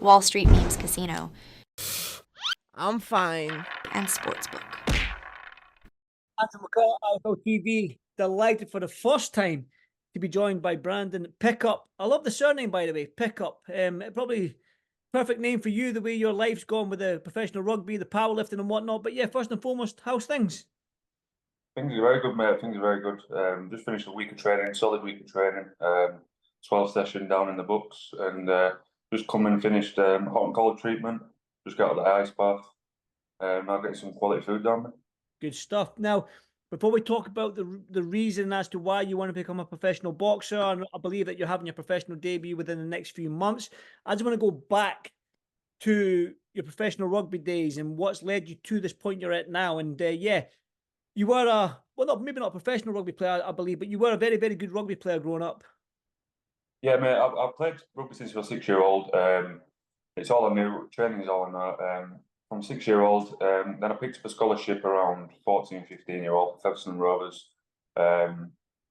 Wall Street Memes Casino, I'm fine. and Sportsbook. McCart, IFLTV, delighted for the first time to be joined by Brandon Pickup. I love the surname, by the way, Pickup. Probably perfect name for you, the way your life's gone with the professional rugby, the powerlifting and whatnot. But yeah, first and foremost, how's things? Things are very good, mate. Things are very good. Just finished a week of training, solid week of training. 12 session down in the books, and just come and finished hot and cold treatment. Just got out of the ice bath. Now getting some quality food down there. Good stuff. Now, before we talk about the reason as to why you want to become a professional boxer, and I believe that you're having your professional debut within the next few months, I just want to go back to your professional rugby days and what's led you to this point you're at now. And yeah, you were maybe not a professional rugby player, I believe, but you were a very, very good rugby player growing up. Yeah, mate. I've played rugby since I was 6-year-old. It's all I knew. Training is all I know. From 6-year-old, then I picked up a scholarship around 14, 15-year-old, Featherstone Rovers. That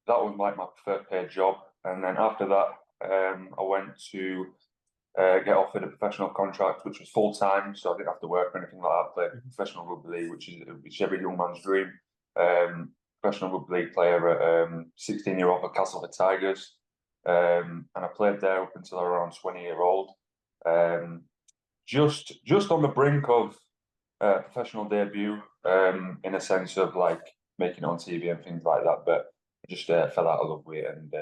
was like my preferred paid job. And then after that, I went to get offered a professional contract, which was full-time, so I didn't have to work or anything like that. I played professional rugby league, which is every young man's dream. Professional rugby league player at 16-year-old for Castleford Tigers. And I played there up until around 20-year-old. Just on the brink of professional debut, in a sense of like making it on TV and things like that, but I just fell out of love with it and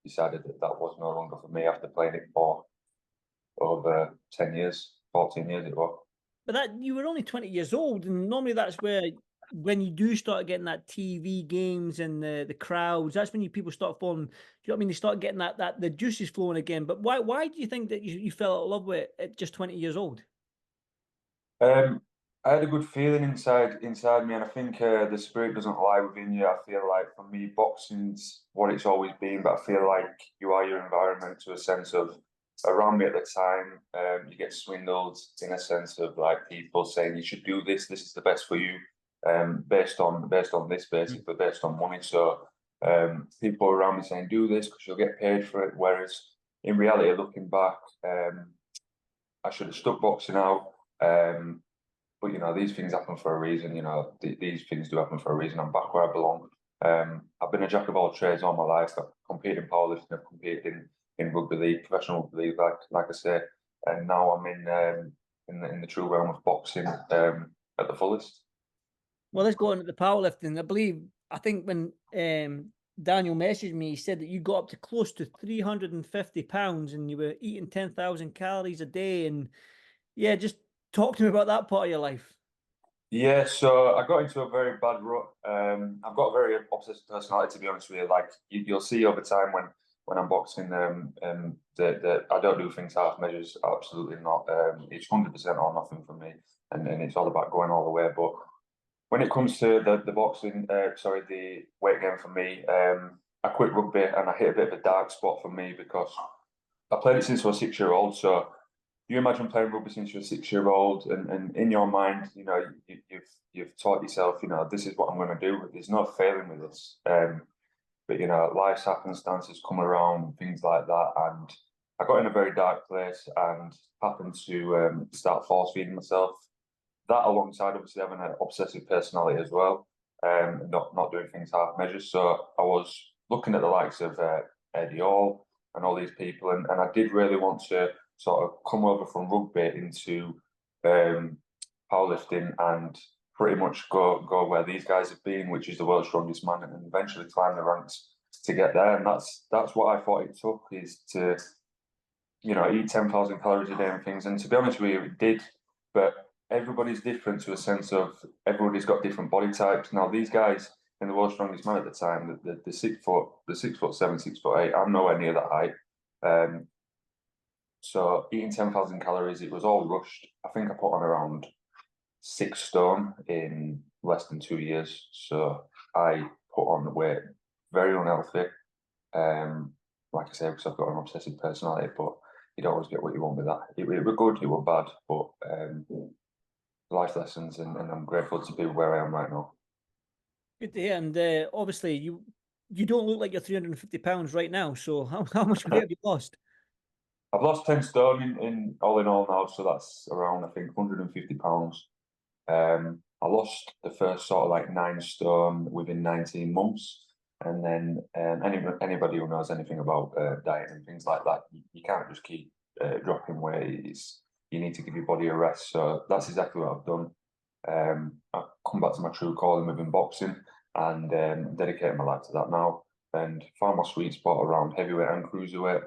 decided that was no longer for me after playing it for over 10 years, 14 years it was. But that you were only 20 years old, and normally that's where, when you do start getting that TV games and the crowds, that's when people start falling. Do you know what I mean? They start getting that the juices flowing again. But why do you think that you fell out of love with it at just 20 years old? I had a good feeling inside me, and I think the spirit doesn't lie within you. I feel like for me, boxing's what it's always been, but I feel like you are your environment to a sense of. Around me at the time, you get swindled in a sense of like people saying you should do this. This is the best for you, based on this, basically based on money. So people around me saying do this because you'll get paid for it. Whereas in reality, looking back, I should have stuck boxing out. But you know, these things happen for a reason. You know, these things do happen for a reason. I'm back where I belong. I've been a jack of all trades all my life. I've competed in powerlifting. I've competed in rugby league, professional rugby league, like I say, and now I'm in the true realm of boxing at the fullest. Well, let's go on to the powerlifting. I think when Daniel messaged me, he said that you got up to close to 350 pounds and you were eating 10,000 calories a day. And yeah, just talk to me about that part of your life. Yeah, so I got into a very bad rut. I've got a very obsessive personality, to be honest with you. Like you'll see over time when I'm boxing, that I don't do things half measures. Absolutely not. It's 100% or nothing for me, and it's all about going all the way. But when it comes to the boxing, the weight gain for me, I quit rugby and I hit a bit of a dark spot for me because I played it since I was 6-year-old. So you imagine playing rugby since you're 6-year-old, and in your mind, you know, you've taught yourself, you know, this is what I'm going to do. There's no failing with this. But you know, life's happenstances come around and things like that, and I got in a very dark place and happened to start force feeding myself. That alongside obviously having an obsessive personality as well, not doing things half measures. So I was looking at the likes of Eddie Hall and all these people, and I did really want to sort of come over from rugby into powerlifting and pretty much go where these guys have been, which is the world's strongest man, and eventually climb the ranks to get there. And that's what I thought it took, is to, you know, eat 10,000 calories a day and things. And to be honest with you, it did. But everybody's different to a sense of everybody's got different body types. Now these guys in the world's strongest man at the time, the 6'7", 6'8", I'm nowhere near that height. So eating 10,000 calories, it was all rushed. I think I put on around 6 stone in less than 2 years. So I put on the weight, very unhealthy. Like I say, because I've got an obsessive personality, but you don't always get what you want with that. It were good, it were bad, but life lessons, and I'm grateful to be where I am right now. Good to hear. And obviously, you don't look like you're 350 pounds right now. So how much weight have you lost? I've lost 10 stone in all now, so that's around, I think, £150. I lost the first sort of like 9 stone within 19 months. And then anybody who knows anything about diet and things like that, you can't just keep dropping weight. You need to give your body a rest. So that's exactly what I've done. I've come back to my true calling within boxing and dedicating my life to that now. And found my sweet spot around heavyweight and cruiserweight.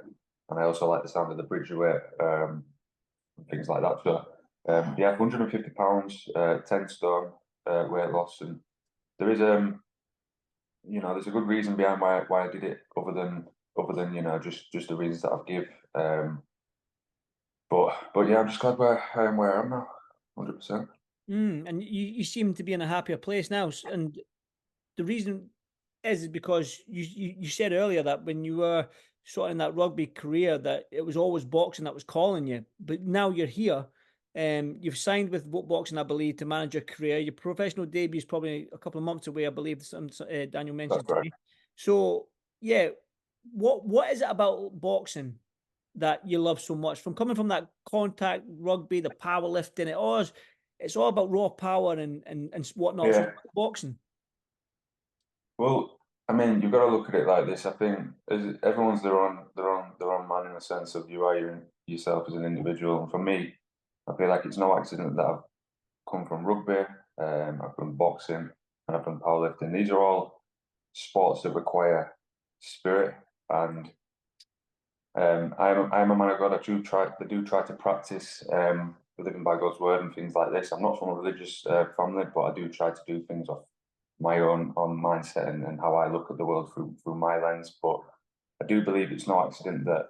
And I also like the sound of the bridgerweight and things like that. So yeah, £150, 10 stone weight loss, and there is there's a good reason behind why I did it, other than just the reasons that I've give. But yeah, I'm just glad where I am now, 100%. And you seem to be in a happier place now, and the reason is because you said earlier that when you were sort of in that rugby career, that it was always boxing that was calling you, but now you're here. You've signed with Boxing, I believe, to manage your career. Your professional debut is probably a couple of months away, I believe. Daniel mentioned to me. So yeah, what is it about boxing that you love so much? From coming from that contact rugby, the powerlifting, it's all about raw power and whatnot. Yeah. So boxing. Well, I mean, you've got to look at it like this. I think everyone's their own man, in the sense of you are yourself as an individual. And for me, I feel like it's no accident that I've come from rugby, I've done boxing, and I've done powerlifting. These are all sports that require spirit, and I'm a man of God. I do try to practice living by God's word and things like this. I'm not from a religious family, but I do try to do things off my own mindset and how I look at the world through my lens. But I do believe it's no accident that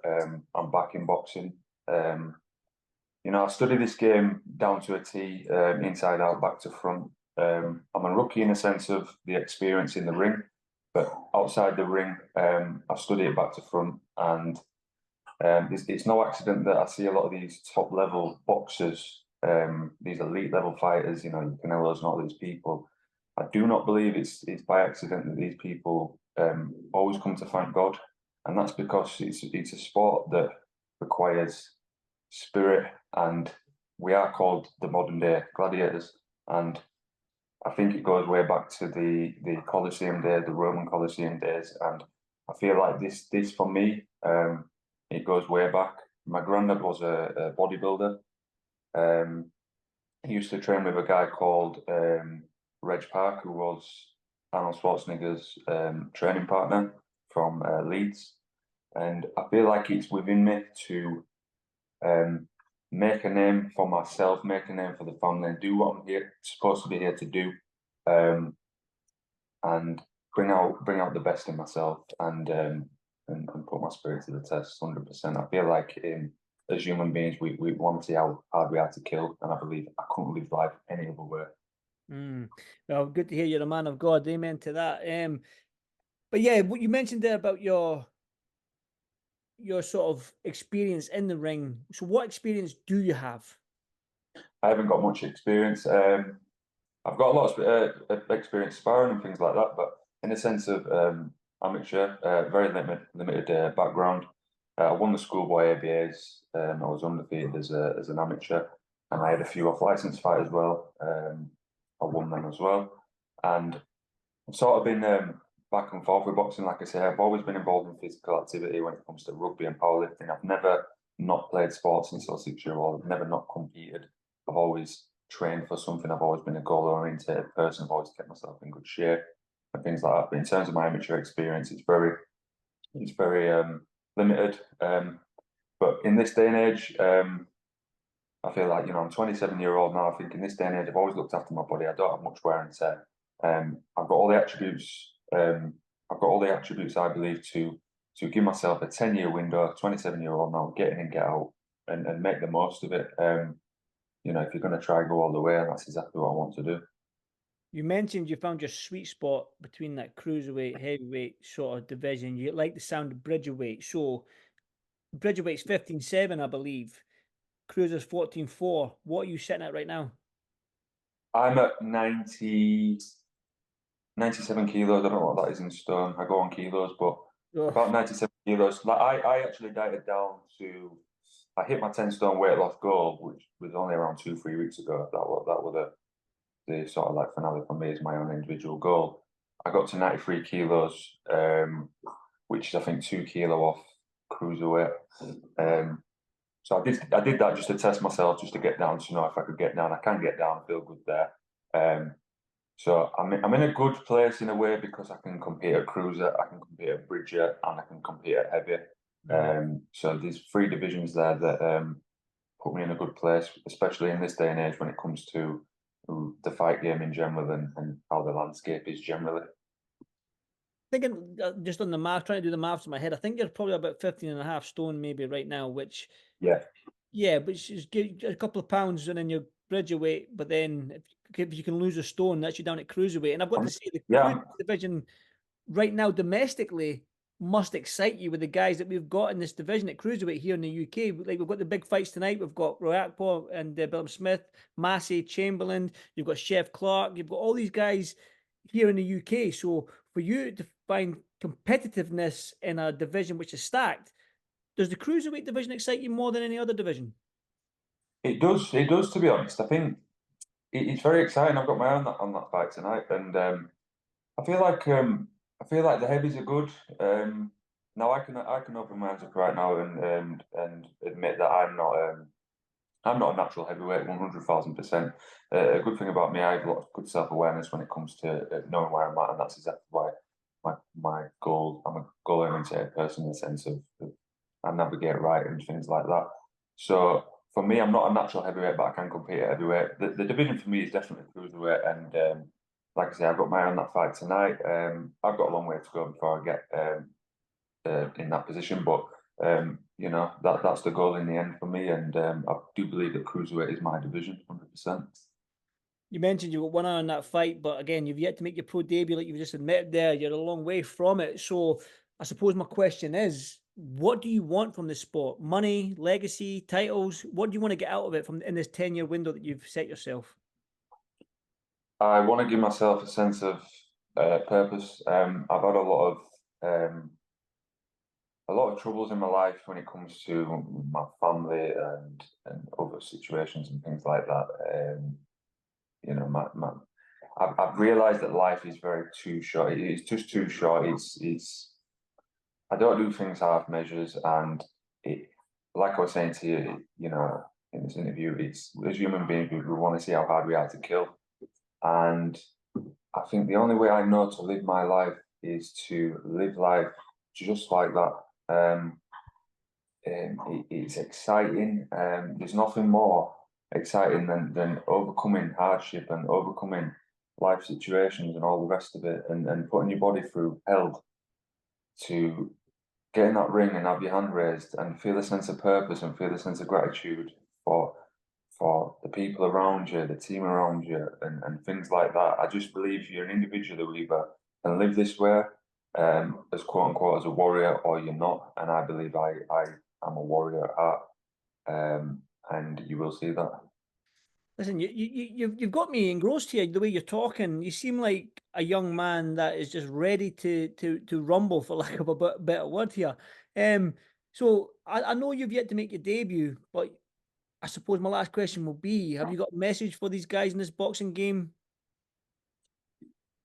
I'm back in boxing. I study this game down to a T, inside out, back to front. I'm a rookie in the sense of the experience in the ring, but outside the ring, I study it back to front. And it's no accident that I see a lot of these top level boxers, these elite level fighters, your Canelos and all these people. I do not believe it's by accident that these people always come to thank God, and that's because it's a sport that requires spirit, and we are called the modern day gladiators. And I think it goes way back to the Colosseum days, the Roman Colosseum days, and I feel like this for me, it goes way back. My granddad was a bodybuilder. He used to train with a guy called Reg Park, who was Arnold Schwarzenegger's training partner from Leeds. And I feel like it's within me to make a name for myself, make a name for the family, and do what I'm supposed to be here to do, and bring out the best in myself, and put my spirit to the test, 100%. I feel like as human beings, we want to see how hard we are to kill, and I believe I couldn't live life any other way. Well, good to hear you're a man of God. Amen to that. But yeah, what you mentioned there about your sort of experience in the ring. So what experience do you have? I haven't got much experience. I've got a lot of experience sparring and things like that, but in the sense of amateur, very limited background. I won the schoolboy ABAs. I was undefeated as an amateur, and I had a few off-license fights as well. I won them as well, and I've sort of been back and forth with boxing. Like I say, I've always been involved in physical activity when it comes to rugby and powerlifting. I've never not played sports since I was 6-year-old. I've never not competed. I've always trained for something. I've always been a goal-oriented person. I've always kept myself in good shape and things like that. But in terms of my amateur experience, it's very limited. But in this day and age, I feel like, I'm 27-year-old now. I think in this day and age, I've always looked after my body. I don't have much wear and tear. I've got all the attributes. I believe to give myself a 10-year window. 27-year-old now, get in and get out, and make the most of it. If you're going to try go all the way, and that's exactly what I want to do. You mentioned you found your sweet spot between that cruiserweight, heavyweight sort of division. You like the sound of bridgerweight. So bridgerweight's 15.7, I believe. Cruiser's 14.4. What are you sitting at right now? I'm at 97 kilos. I don't know what that is in stone. I go on kilos, but about 97 kilos. Like I actually dieted down to I hit my 10 stone weight loss goal, which was only around 2-3 weeks ago. That was the sort of like finale for me as my own individual goal. I got to 93 kilos, which is I think 2 kilo off cruiserweight. So I did that just to test myself, just to get down to know if I could get down. I can get down, feel good there. So I'm in a good place in a way because I can compete at cruiser, I can compete at bridger, and I can compete at heavy. So there's 3 divisions there that put me in a good place, especially in this day and age when it comes to the fight game in general and how the landscape is generally. Thinking just on the math, trying to do the maths in my head, I think you're probably about 15.5 stone maybe right now, which which is a couple of pounds and then your bridger weight, but then if you can lose a stone, that's you down at cruiserweight. And I've got to say the cruiserweight division right now domestically must excite you with the guys that we've got in this division at cruiserweight here in the UK. Like we've got the big fights tonight. We've got Royakpo and Billam Smith, Massey, Chamberlain. You've got Chef Clark. You've got all these guys here in the UK. So for you to find competitiveness in a division which is stacked, does the cruiserweight division excite you more than any other division? It does, to be honest. I think it's very exciting. I've got my eye on that fight tonight, and I feel like the heavies are good. Now I can open my hands up right now and admit that I'm not a natural heavyweight, 100,000%. A good thing about me, I have a lot of good self-awareness when it comes to knowing where I'm at, and that's exactly why my goal. I'm a goal-oriented person in the sense of I navigate right and things like that. So for me, I'm not a natural heavyweight, but I can compete at heavyweight. The division for me is definitely cruiserweight, and like I say, I've got my eye on that fight tonight. I've got a long way to go before I get in that position, but you know, that's the goal in the end for me, and I do believe that cruiserweight is my division, 100%. You mentioned you got one eye on that fight, but again, you've yet to make your pro debut, like you've just admitted there. You're a long way from it. So I suppose my question is, what do you want from the sport? Money, legacy, titles? What do you want to get out of it from in this 10-year window that you've set yourself? I want to give myself a sense of purpose. I've had a lot of troubles in my life when it comes to my family and other situations and things like that. You know, I've realised that life is very too short. It's just too short. I don't do things half measures, and like I was saying to you, you know, in this interview, it's as human beings we want to see how hard we are to kill, and I think the only way I know to live my life is to live life just like that. It's exciting. There's nothing more exciting than overcoming hardship and overcoming life situations and all the rest of it, and putting your body through hell to get in that ring and have your hand raised and feel a sense of purpose and feel a sense of gratitude for the people around you, the team around you, and things like that. I just believe you're an individual who either can live this way, as quote unquote as a warrior, or you're not. And I believe I'm a warrior at heart, and you will see that. Listen, you've got me engrossed here. The way you're talking, you seem like a young man that is just ready to rumble, for lack of a better word here. So I know you've yet to make your debut, but I suppose my last question will be: have you got a message for these guys in this boxing game?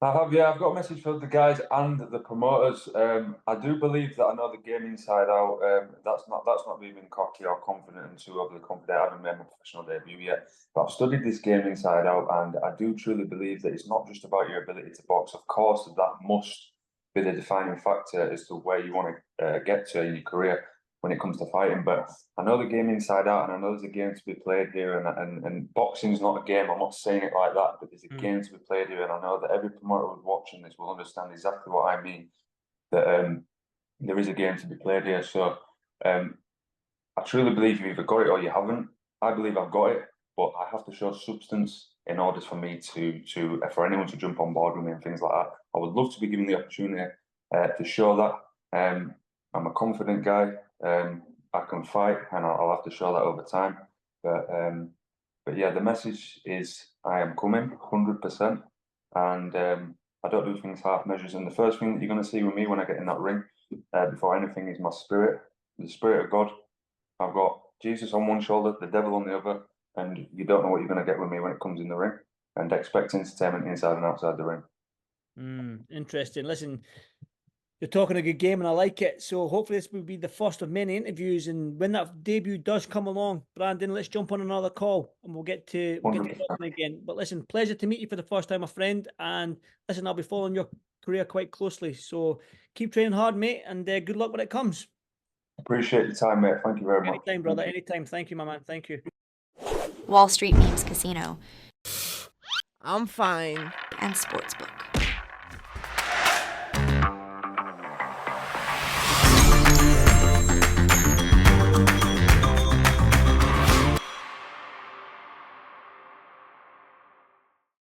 I have, yeah. I've got a message for the guys and the promoters. I do believe that I know the game inside out. That's not me being cocky or confident and too overly confident. I haven't made my professional debut yet, but I've studied this game inside out, and I do truly believe that it's not just about your ability to box. Of course, that must be the defining factor as to where you want to get to in your career when it comes to fighting. But I know the game inside out, and I know there's a game to be played here. And boxing's not a game. I'm not saying it like that, but there's a game to be played here. And I know that every promoter who's watching this will understand exactly what I mean. That there is a game to be played here. So I truly believe you've either got it or you haven't. I believe I've got it, but I have to show substance in order for me for anyone to jump on board with me and things like that. I would love to be given the opportunity to show that. I'm a confident guy. I can fight, and I'll have to show that over time. But yeah, the message is I am coming 100%, and I don't do things half measures. And the first thing that you're going to see with me when I get in that ring, before anything, is my spirit, the spirit of God. I've got Jesus on one shoulder, the devil on the other, and you don't know what you're going to get with me when it comes in the ring. And expect entertainment inside and outside the ring. Interesting. Listen, you're talking a good game and I like it. So hopefully this will be the first of many interviews. And when that debut does come along, Brandon, let's jump on another call and we'll get to 100%. talking again. But listen, pleasure to meet you for the first time, my friend. And listen, I'll be following your career quite closely. So keep training hard, mate, and good luck when it comes. Appreciate your time, mate. Thank you very much. Anytime, brother. Anytime. Thank you, my man. Thank you. Wall Street Memes Casino I'm fine. and Sportsbook.